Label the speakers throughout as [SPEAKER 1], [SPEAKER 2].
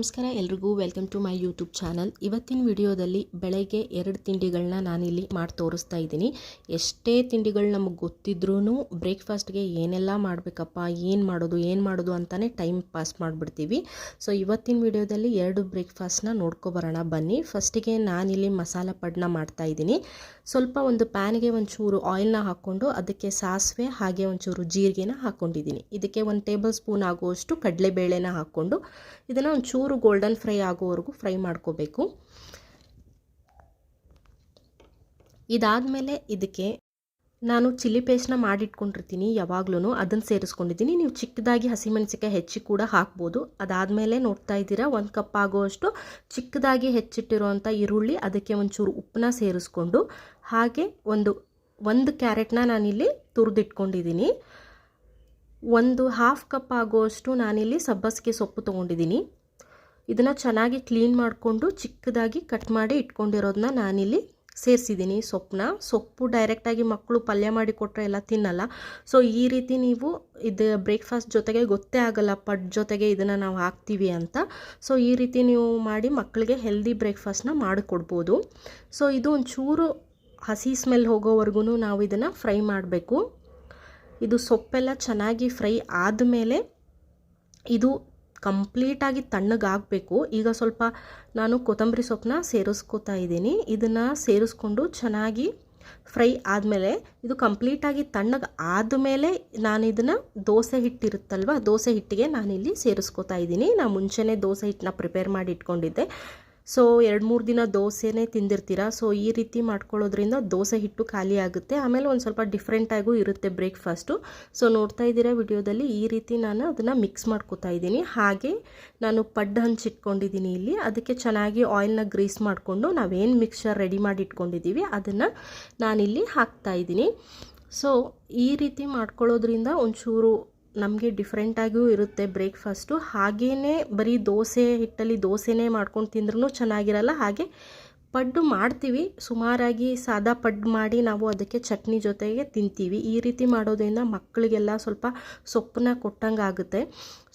[SPEAKER 1] ನಮಸ್ಕಾರ ಎಲ್ರಿಗೂ welcome to my YouTube channel. ಇವತ್ತಿನ ವಿಡಿಯೋದಲ್ಲಿ ಬೆಳಗ್ಗೆ 2 ತಿಂಡಿಗಳನ್ನ ನಾನಿಲ್ಲಿ ಮಾಡಿ ತೋರಿಸ್ತಾ ಇದ್ದೀನಿ. ಎಷ್ಟೇ ತಿಂಡಿಗಳು ನಮಗೆ ಗೊತ್ತಿದ್ರೂ ಬ್ರೇಕ್ಫಾಸ್ಟ್ಗೆ ಏನೆಲ್ಲ ಮಾಡಬೇಕಪ್ಪ, ಏನು ಮಾಡೋದು ಅಂತಲೇ ಟೈಮ್ ಪಾಸ್ ಮಾಡಿಬಿಡ್ತೀವಿ. ಸೊ ಇವತ್ತಿನ ವಿಡಿಯೋದಲ್ಲಿ 2 ಬ್ರೇಕ್ಫಾಸ್ಟ್ನ ನೋಡ್ಕೊಬರೋಣ ಬನ್ನಿ. ಫಸ್ಟಿಗೆ ನಾನಿಲ್ಲಿ ಮಸಾಲ ಪಡ್ನ ಮಾಡ್ತಾ ಇದ್ದೀನಿ. ಸ್ವಲ್ಪ ಒಂದು ಪ್ಯಾನ್ಗೆ ಒಂಚೂರು ಆಯಿಲ್ನ ಹಾಕ್ಕೊಂಡು ಅದಕ್ಕೆ ಸಾಸಿವೆ ಹಾಗೆ ಒಂಚೂರು ಜೀರಿಗೆನ ಹಾಕ್ಕೊಂಡಿದ್ದೀನಿ. ಇದಕ್ಕೆ 1 ಟೇಬಲ್ ಸ್ಪೂನ್ ಆಗುವಷ್ಟು ಕಡಲೆಬೇಳೆನ ಹಾಕ್ಕೊಂಡು ಇದನ್ನು ಒಂಚೂರು ಗೋಲ್ಡನ್ ಫ್ರೈ ಆಗೋವರೆಗೂ ಫ್ರೈ ಮಾಡ್ಕೋಬೇಕು. ಇದಾದಮೇಲೆ ಇದಕ್ಕೆ ನಾನು ಚಿಲ್ಲಿ ಪೇಸ್ಟ್ನ ಮಾಡಿಟ್ಕೊಂಡಿರ್ತೀನಿ, ಯಾವಾಗ್ಲೂ ಅದನ್ನು ಸೇರಿಸ್ಕೊಂಡಿದ್ದೀನಿ. ನೀವು ಚಿಕ್ಕದಾಗಿ ಹಸಿಮೆಣಸಿಕಾಯಿ ಹೆಚ್ಚಿ ಕೂಡ ಹಾಕ್ಬೋದು. ಅದಾದಮೇಲೆ ನೋಡ್ತಾ ಇದ್ದೀರಾ 1 ಕಪ್ ಆಗೋಷ್ಟು ಚಿಕ್ಕದಾಗಿ ಹೆಚ್ಚಿಟ್ಟಿರೋವಂಥ ಈರುಳ್ಳಿ, ಅದಕ್ಕೆ ಒಂಚೂರು ಉಪ್ಪನ್ನ ಸೇರಿಸ್ಕೊಂಡು ಹಾಗೆ ಒಂದು ಕ್ಯಾರೆಟ್ನ ನಾನಿಲ್ಲಿ ತುರಿದಿಟ್ಕೊಂಡಿದ್ದೀನಿ. 1/2 ಕಪ್ ಆಗೋಷ್ಟು ನಾನಿಲ್ಲಿ ಸಬ್ಬಸಿಗೆ ಸೊಪ್ಪು ತೊಗೊಂಡಿದ್ದೀನಿ. ಇದನ್ನು ಚೆನ್ನಾಗಿ ಕ್ಲೀನ್ ಮಾಡಿಕೊಂಡು ಚಿಕ್ಕದಾಗಿ ಕಟ್ ಮಾಡಿ ಇಟ್ಕೊಂಡಿರೋದನ್ನ ನಾನಿಲ್ಲಿ ಸೇರಿಸಿದ್ದೀನಿ. ಸೊಪ್ಪು ಡೈರೆಕ್ಟಾಗಿ ಮಕ್ಕಳು ಪಲ್ಯ ಮಾಡಿ ಕೊಟ್ಟರೆ ಎಲ್ಲ ತಿನ್ನಲ್ಲ. ಸೊ ಈ ರೀತಿ ನೀವು ಇದು ಬ್ರೇಕ್ಫಾಸ್ಟ್ ಜೊತೆಗೆ ಗೊತ್ತೇ ಆಗಲ್ಲ ಪಡ್ ಜೊತೆಗೆ ಇದನ್ನು ನಾವು ಹಾಕ್ತೀವಿ ಅಂತ. ಸೊ ಈ ರೀತಿ ನೀವು ಮಾಡಿ ಮಕ್ಕಳಿಗೆ ಹೆಲ್ದಿ ಬ್ರೇಕ್ಫಾಸ್ಟ್ನ ಮಾಡಿಕೊಡ್ಬೋದು. ಸೊ ಇದು ಒಂಚೂರು ಹಸಿ ಸ್ಮೆಲ್ ಹೋಗೋವರೆಗೂ ನಾವು ಇದನ್ನು ಫ್ರೈ ಮಾಡಬೇಕು. ಇದು ಸೊಪ್ಪೆಲ್ಲ ಚೆನ್ನಾಗಿ ಫ್ರೈ ಆದಮೇಲೆ ಇದು ಕಂಪ್ಲೀಟಾಗಿ ತಣ್ಣಗಾಗಬೇಕು. ಈಗ ಸ್ವಲ್ಪ ನಾನು ಕೊತ್ತಂಬರಿ ಸೊಪ್ಪನ್ನ ಸೇರಿಸ್ಕೋತಾ ಇದ್ದೀನಿ. ಇದನ್ನು ಸೇರಿಸ್ಕೊಂಡು ಚೆನ್ನಾಗಿ ಫ್ರೈ ಆದಮೇಲೆ ಇದು ಕಂಪ್ಲೀಟಾಗಿ ತಣ್ಣಗೆ ಆದಮೇಲೆ ನಾನು ಇದನ್ನು ದೋಸೆ ಹಿಟ್ಟಿರುತ್ತಲ್ವ, ದೋಸೆ ಹಿಟ್ಟಿಗೆ ನಾನಿಲ್ಲಿ ಸೇರಿಸ್ಕೋತಾ ಇದ್ದೀನಿ. ನಾನು ಮುಂಚೆನೇ ದೋಸೆ ಹಿಟ್ಟನ್ನ ಪ್ರಿಪೇರ್ ಮಾಡಿ ಇಟ್ಕೊಂಡಿದ್ದೆ. ಸೊ 2-3 ದಿನ ದೋಸೆನೇ ತಿಂದಿರ್ತೀರ. ಸೊ ಈ ರೀತಿ ಮಾಡ್ಕೊಳ್ಳೋದ್ರಿಂದ ದೋಸೆ ಹಿಟ್ಟು ಖಾಲಿ ಆಗುತ್ತೆ. ಆಮೇಲೆ ಒಂದು ಸ್ವಲ್ಪ ಡಿಫ್ರೆಂಟಾಗೂ ಇರುತ್ತೆ ಬ್ರೇಕ್ಫಾಸ್ಟು. ಸೊ ನೋಡ್ತಾ ಇದ್ದೀರಾ ವಿಡಿಯೋದಲ್ಲಿ ಈ ರೀತಿ ನಾನು ಅದನ್ನು ಮಿಕ್ಸ್ ಮಾಡ್ಕೋತಾ ಇದ್ದೀನಿ. ಹಾಗೆ ನಾನು ಪಡ್ಡು ಹಂಚಿಟ್ಕೊಂಡಿದ್ದೀನಿ ಇಲ್ಲಿ. ಅದಕ್ಕೆ ಚೆನ್ನಾಗಿ ಆಯಿಲ್ನ ಗ್ರೀಸ್ ಮಾಡಿಕೊಂಡು ನಾವೇನು ಮಿಕ್ಸ್ಚರ್ ರೆಡಿ ಮಾಡಿ ಇಟ್ಕೊಂಡಿದ್ದೀವಿ ಅದನ್ನು ನಾನಿಲ್ಲಿ ಹಾಕ್ತಾ ಇದ್ದೀನಿ. ಸೊ ಈ ರೀತಿ ಮಾಡ್ಕೊಳ್ಳೋದ್ರಿಂದ ಒಂಚೂರು ನಮಗೆ ಡಿಫ್ರೆಂಟಾಗಿಯೂ ಇರುತ್ತೆ ಬ್ರೇಕ್ಫಾಸ್ಟು. ಹಾಗೇ ಬರೀ ದೋಸೆ ಹಿಟ್ಟಲ್ಲಿ ದೋಸೆನೇ ಮಾಡ್ಕೊಂಡು ತಿಂದ್ರೂ ಚೆನ್ನಾಗಿರಲ್ಲ. ಹಾಗೆ ಪಡ್ಡು ಮಾಡ್ತೀವಿ, ಸುಮಾರಾಗಿ ಸಾದಾ ಪಡ್ಡು ಮಾಡಿ ನಾವು ಅದಕ್ಕೆ ಚಟ್ನಿ ಜೊತೆಗೆ ತಿಂತೀವಿ. ಈ ರೀತಿ ಮಾಡೋದ್ರಿಂದ ಮಕ್ಕಳಿಗೆಲ್ಲ ಸ್ವಲ್ಪ ಸೊಪ್ಪನ್ನ ಕೊಟ್ಟಂಗೆ ಆಗುತ್ತೆ.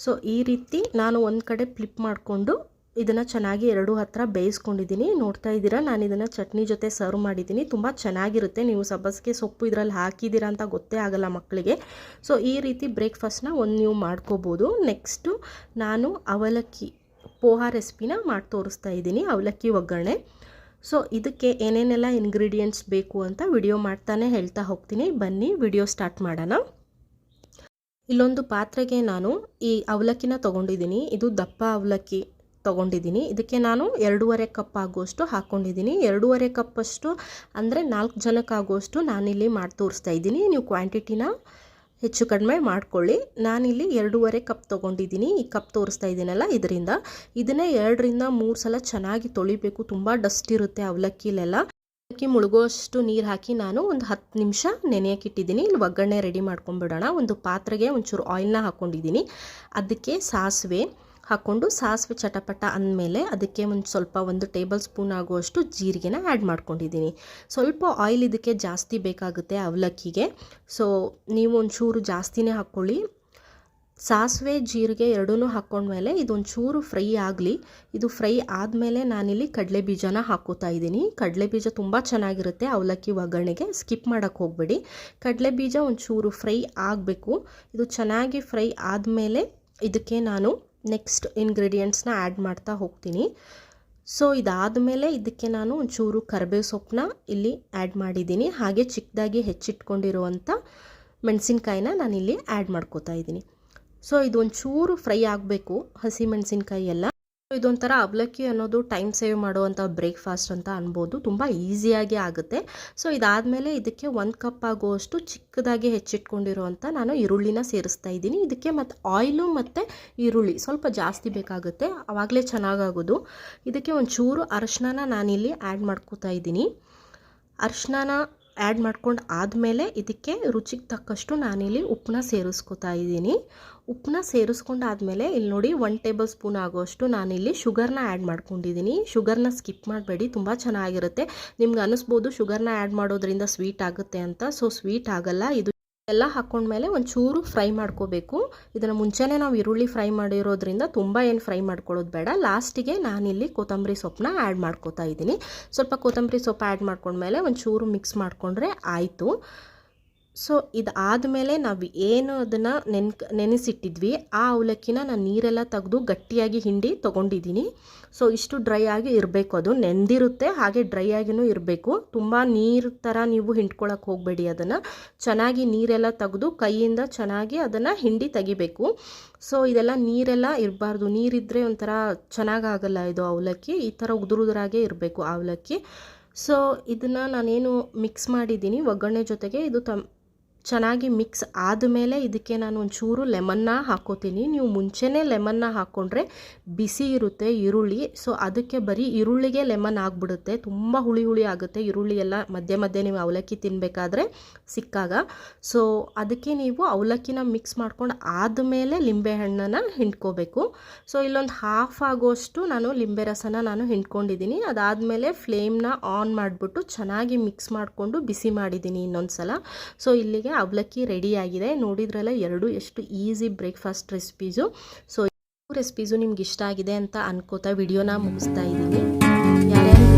[SPEAKER 1] ಸೊ ಈ ರೀತಿ ನಾನು ಒಂದು ಕಡೆ ಫ್ಲಿಪ್ ಮಾಡಿಕೊಂಡು ಇದನ್ನು ಚೆನ್ನಾಗಿ 2 ಹತ್ರ ಬೇಯಿಸ್ಕೊಂಡಿದ್ದೀನಿ. ನೋಡ್ತಾ ಇದ್ದೀರಾ ನಾನು ಇದನ್ನು ಚಟ್ನಿ ಜೊತೆ ಸರ್ವ್ ಮಾಡಿದ್ದೀನಿ. ತುಂಬ ಚೆನ್ನಾಗಿರುತ್ತೆ. ನೀವು ಸಬ್ಬಸಿಗೆ ಸೊಪ್ಪು ಇದರಲ್ಲಿ ಹಾಕಿದ್ದೀರಾ ಅಂತ ಗೊತ್ತೇ ಆಗಲ್ಲ ಮಕ್ಕಳಿಗೆ. ಸೊ ಈ ರೀತಿ ಬ್ರೇಕ್ಫಾಸ್ಟ್ನ ನೀವು ಮಾಡ್ಕೋಬೋದು. ನೆಕ್ಸ್ಟು ನಾನು ಅವಲಕ್ಕಿ ಪೋಹಾ ರೆಸಿಪಿನ ಮಾಡಿ ತೋರಿಸ್ತಾ ಇದ್ದೀನಿ, ಅವಲಕ್ಕಿ ಒಗ್ಗರಣೆ. ಸೊ ಇದಕ್ಕೆ ಏನೇನೆಲ್ಲ ಇಂಗ್ರೀಡಿಯೆಂಟ್ಸ್ ಬೇಕು ಅಂತ ವಿಡಿಯೋ ಮಾಡ್ತಾನೆ ಹೇಳ್ತಾ ಹೋಗ್ತೀನಿ. ಬನ್ನಿ ವಿಡಿಯೋ ಸ್ಟಾರ್ಟ್ ಮಾಡೋಣ. ಇಲ್ಲೊಂದು ಪಾತ್ರೆಗೆ ನಾನು ಈ ಅವಲಕ್ಕಿನ ತೊಗೊಂಡಿದ್ದೀನಿ. ಇದು ದಪ್ಪ ಅವಲಕ್ಕಿ ತೊಗೊಂಡಿದ್ದೀನಿ. ಇದಕ್ಕೆ ನಾನು 2.5 ಕಪ್ ಆಗುವಷ್ಟು ಹಾಕ್ಕೊಂಡಿದ್ದೀನಿ. 2.5 ಕಪ್ಪಷ್ಟು ಅಂದರೆ 4 ಜನಕ್ಕಾಗುವಷ್ಟು ನಾನಿಲ್ಲಿ ಮಾಡಿ ತೋರಿಸ್ತಾ ಇದ್ದೀನಿ. ನೀವು ಕ್ವಾಂಟಿಟಿನ ಹೆಚ್ಚು ಕಡಿಮೆ ಮಾಡ್ಕೊಳ್ಳಿ. ನಾನಿಲ್ಲಿ 2.5 ಕಪ್ ತೊಗೊಂಡಿದ್ದೀನಿ. ಈ ಕಪ್ ತೋರಿಸ್ತಾ ಇದ್ದೀನಲ್ಲ ಇದರಿಂದ. ಇದನ್ನೇ 2-3 ಸಲ ಚೆನ್ನಾಗಿ ತೊಳಿಬೇಕು. ತುಂಬ ಡಸ್ಟ್ ಇರುತ್ತೆ ಅವಲಕ್ಕಿಲೆಲ್ಲ. ಅವಲಕ್ಕಿ ಮುಳುಗೋಷ್ಟು ನೀರು ಹಾಕಿ ನಾನು ಒಂದು 10 ನಿಮಿಷ ನೆನೆಯಕ್ಕಿಟ್ಟಿದ್ದೀನಿ. ಇಲ್ಲಿ ಒಗ್ಗರಣೆ ರೆಡಿ ಮಾಡ್ಕೊಂಡ್ಬಿಡೋಣ. ಒಂದು ಪಾತ್ರೆಗೆ ಒಂಚೂರು ಆಯಿಲ್ನ ಹಾಕ್ಕೊಂಡಿದ್ದೀನಿ. ಅದಕ್ಕೆ ಸಾಸಿವೆ ಹಾಕ್ಕೊಂಡು ಸಾಸಿವೆ ಚಟಪಟ ಅಂದಮೇಲೆ ಅದಕ್ಕೆ ಒಂದು ಟೇಬಲ್ ಸ್ಪೂನ್ ಆಗುವಷ್ಟು ಜೀರಿಗೆನ ಆ್ಯಡ್ ಮಾಡ್ಕೊಂಡಿದ್ದೀನಿ. ಸ್ವಲ್ಪ ಆಯಿಲ್ ಇದಕ್ಕೆ ಜಾಸ್ತಿ ಬೇಕಾಗುತ್ತೆ ಅವಲಕ್ಕಿಗೆ. ಸೊ ನೀವು ಒಂಚೂರು ಜಾಸ್ತಿನೇ ಹಾಕ್ಕೊಳ್ಳಿ. ಸಾಸಿವೆ ಜೀರಿಗೆ ಎರಡೂ ಹಾಕ್ಕೊಂಡ್ಮೇಲೆ ಇದೊಂಚೂರು ಫ್ರೈ ಆಗಲಿ. ಇದು ಫ್ರೈ ಆದಮೇಲೆ ನಾನಿಲ್ಲಿ ಕಡಲೆ ಬೀಜನ ಹಾಕ್ಕೋತಾ ಇದ್ದೀನಿ. ಕಡಲೆ ಬೀಜ ತುಂಬ ಚೆನ್ನಾಗಿರುತ್ತೆ ಅವಲಕ್ಕಿ ಒಗ್ಗರಣೆಗೆ, ಸ್ಕಿಪ್ ಮಾಡೋಕ್ಕೆ ಹೋಗಬೇಡಿ. ಕಡಲೆ ಬೀಜ ಒಂಚೂರು ಫ್ರೈ ಆಗಬೇಕು. ಇದು ಚೆನ್ನಾಗಿ ಫ್ರೈ ಆದಮೇಲೆ ಇದಕ್ಕೆ ನಾನು ನೆಕ್ಸ್ಟ್ ಇಂಗ್ರೀಡಿಯೆಂಟ್ಸ್ನ ಆ್ಯಡ್ ಮಾಡ್ತಾ ಹೋಗ್ತೀನಿ. ಸೊ ಇದಾದಮೇಲೆ ಇದಕ್ಕೆ ನಾನು ಒಂಚೂರು ಕರಿಬೇವು ಸೊಪ್ಪನ್ನ ಇಲ್ಲಿ ಆ್ಯಡ್ ಮಾಡಿದ್ದೀನಿ. ಹಾಗೆ ಚಿಕ್ಕದಾಗಿ ಹೆಚ್ಚಿಟ್ಕೊಂಡಿರುವಂಥ ಮೆಣಸಿನ್ಕಾಯಿನ ನಾನಿಲ್ಲಿ ಆ್ಯಡ್ ಮಾಡ್ಕೋತಾ ಇದ್ದೀನಿ. ಸೊ ಇದೊಂಚೂರು ಫ್ರೈ ಆಗಬೇಕು ಹಸಿ ಮೆಣಸಿನ್ಕಾಯಿ ಎಲ್ಲ. ಇದೊಂಥರ ಅವಲಕ್ಕಿ ಅನ್ನೋದು ಟೈಮ್ ಸೇವ್ ಮಾಡುವಂಥ ಬ್ರೇಕ್ಫಾಸ್ಟ್ ಅಂತ ಅನ್ಬೋದು. ತುಂಬ ಈಸಿಯಾಗಿ ಆಗುತ್ತೆ. ಸೊ ಇದಾದಮೇಲೆ ಇದಕ್ಕೆ 1 ಕಪ್ ಆಗುವಷ್ಟು ಚಿಕ್ಕದಾಗಿ ಹೆಚ್ಚಿಟ್ಕೊಂಡಿರುವಂಥ ನಾನು ಈರುಳ್ಳಿನ ಸೇರಿಸ್ತಾ ಇದ್ದೀನಿ. ಇದಕ್ಕೆ ಮತ್ತು ಆಯಿಲು ಮತ್ತು ಈರುಳ್ಳಿ ಸ್ವಲ್ಪ ಜಾಸ್ತಿ ಬೇಕಾಗುತ್ತೆ, ಆವಾಗಲೇ ಚೆನ್ನಾಗಾಗೋದು. ಇದಕ್ಕೆ ಒಂಚೂರು ಅರಶಿನ ನಾನಿಲ್ಲಿ ಆ್ಯಡ್ ಮಾಡ್ಕೋತಾ ಇದ್ದೀನಿ. ಅರಶಿನ ಆ್ಯಡ್ ಮಾಡ್ಕೊಂಡು ಆದಮೇಲೆ ಇದಕ್ಕೆ ರುಚಿಗೆ ತಕ್ಕಷ್ಟು ನಾನಿಲ್ಲಿ ಉಪ್ಪನ್ನ ಸೇರಿಸ್ಕೋತಾ ಇದ್ದೀನಿ. ಉಪ್ಪನ್ನ ಸೇರಿಸ್ಕೊಂಡಾದಮೇಲೆ ಇಲ್ಲಿ ನೋಡಿ 1 ಟೇಬಲ್ ಸ್ಪೂನ್ ಆಗೋಷ್ಟು ನಾನಿಲ್ಲಿ ಶುಗರ್ನ ಆ್ಯಡ್ ಮಾಡ್ಕೊಂಡಿದ್ದೀನಿ. ಶುಗರ್ನ ಸ್ಕಿಪ್ ಮಾಡಬೇಡಿ, ತುಂಬ ಚೆನ್ನಾಗಿರುತ್ತೆ. ನಿಮ್ಗೆ ಅನ್ನಿಸ್ಬೋದು ಶುಗರ್ನ ಆ್ಯಡ್ ಮಾಡೋದ್ರಿಂದ ಸ್ವೀಟ್ ಆಗುತ್ತೆ ಅಂತ. ಸೊ ಸ್ವೀಟ್ ಆಗಲ್ಲ. ಇದು ಎಲ್ಲ ಹಾಕ್ಕೊಂಡ್ಮೇಲೆ ಒಂಚೂರು ಫ್ರೈ ಮಾಡ್ಕೋಬೇಕು. ಇದನ್ನು ಮುಂಚೆನೇ ನಾವು ಈರುಳ್ಳಿ ಫ್ರೈ ಮಾಡಿರೋದ್ರಿಂದ ತುಂಬ ಏನು ಫ್ರೈ ಮಾಡ್ಕೊಳ್ಳೋದು ಬೇಡ. ಲಾಸ್ಟಿಗೆ ನಾನಿಲ್ಲಿ ಕೊತ್ತಂಬರಿ ಸೊಪ್ಪನ್ನ ಆ್ಯಡ್ ಮಾಡ್ಕೋತಾ ಇದ್ದೀನಿ. ಸ್ವಲ್ಪ ಕೊತ್ತಂಬರಿ ಸೊಪ್ಪು ಆ್ಯಡ್ ಮಾಡ್ಕೊಂಡ್ಮೇಲೆ ಒಂಚೂರು ಮಿಕ್ಸ್ ಮಾಡಿಕೊಂಡ್ರೆ ಆಯಿತು. ಸೊ ಇದಾದಮೇಲೆ ನಾವು ಏನು ಅದನ್ನು ನೆನೆಸಿಟ್ಟಿದ್ವಿ ಆ ಅವಲಕ್ಕಿನ ನಾನು ನೀರೆಲ್ಲ ತೆಗೆದು ಗಟ್ಟಿಯಾಗಿ ಹಿಂಡಿ ತೊಗೊಂಡಿದ್ದೀನಿ. ಸೊ ಇಷ್ಟು ಡ್ರೈ ಆಗಿ ಇರಬೇಕು, ಅದು ನೆಂದಿರುತ್ತೆ ಹಾಗೆ ಡ್ರೈ ಆಗಿಯೂ ಇರಬೇಕು. ತುಂಬ ನೀರು ಥರ ನೀವು ಹಿಂಡ್ಕೊಳಕ್ಕೆ ಹೋಗಬೇಡಿ, ಅದನ್ನು ಚೆನ್ನಾಗಿ ನೀರೆಲ್ಲ ತೆಗೆದು ಕೈಯಿಂದ ಚೆನ್ನಾಗಿ ಅದನ್ನು ಹಿಂಡಿ ತೆಗಿಬೇಕು. ಸೊ ಇದೆಲ್ಲ ನೀರೆಲ್ಲ ಇರಬಾರ್ದು, ನೀರಿದ್ದರೆ ಒಂಥರ ಚೆನ್ನಾಗಾಗಲ್ಲ ಇದು ಅವಲಕ್ಕಿ. ಈ ಥರ ಉದುರಾಗೇ ಇರಬೇಕು ಅವಲಕ್ಕಿ. ಸೊ ಇದನ್ನು ನಾನೇನು ಮಿಕ್ಸ್ ಮಾಡಿದ್ದೀನಿ ಒಗ್ಗರಣೆ ಜೊತೆಗೆ, ಇದು ಚೆನ್ನಾಗಿ ಮಿಕ್ಸ್ ಆದಮೇಲೆ ಇದಕ್ಕೆ ನಾನು ಒಂಚೂರು ಲೆಮನ್ನ ಹಾಕ್ಕೋತೀನಿ. ನೀವು ಮುಂಚೆನೇ ಲೆಮನ್ನ ಹಾಕ್ಕೊಂಡ್ರೆ ಬಿಸಿ ಇರುತ್ತೆ ಈರುಳ್ಳಿ. ಸೊ ಅದಕ್ಕೆ ಬರೀ ಈರುಳ್ಳಿಗೆ ಲೆಮನ್ ಆಗಿಬಿಡುತ್ತೆ, ತುಂಬ ಹುಳಿ ಹುಳಿ ಆಗುತ್ತೆ ಈರುಳ್ಳಿ ಎಲ್ಲ ಮಧ್ಯೆ ಮಧ್ಯೆ ನೀವು ಅವಲಕ್ಕಿ ತಿನ್ನಬೇಕಾದ್ರೆ ಸಿಕ್ಕಾಗ. ಸೊ ಅದಕ್ಕೆ ನೀವು ಅವಲಕ್ಕಿನ ಮಿಕ್ಸ್ ಮಾಡ್ಕೊಂಡು ಆದಮೇಲೆ ಲಿಂಬೆಹಣ್ಣನ್ನು ಹಿಂಡ್ಕೋಬೇಕು. ಸೊ ಇಲ್ಲೊಂದು ಹಾಫ್ ಆಗೋಷ್ಟು ನಾನು ಲಿಂಬೆ ರಸನ ನಾನು ಹಿಂಡ್ಕೊಂಡಿದ್ದೀನಿ. ಅದಾದಮೇಲೆ ಫ್ಲೇಮ್ನ ಆನ್ ಮಾಡಿಬಿಟ್ಟು ಚೆನ್ನಾಗಿ ಮಿಕ್ಸ್ ಮಾಡಿಕೊಂಡು ಬಿಸಿ ಮಾಡಿದ್ದೀನಿ ಇನ್ನೊಂದು ಸಲ. ಸೊ ಇಲ್ಲಿಗೆ ಅವಲಕ್ಕಿ ರೆಡಿಯಾಗಿದೆ. ನೋಡಿದ್ರಲ್ಲ ಎರಡು ಎಷ್ಟು easy breakfast recipes. So recipes ನಿಮ್ಗೆ ಇಷ್ಟ ಆಗಿದೆ ಅಂತ ಅನ್ಕೋತಾ ವಿಡಿಯೋನ ಮುಗಿಸ್ತಾ ಇದ್ದೀನಿ. ಯಾರ್ಯಾರು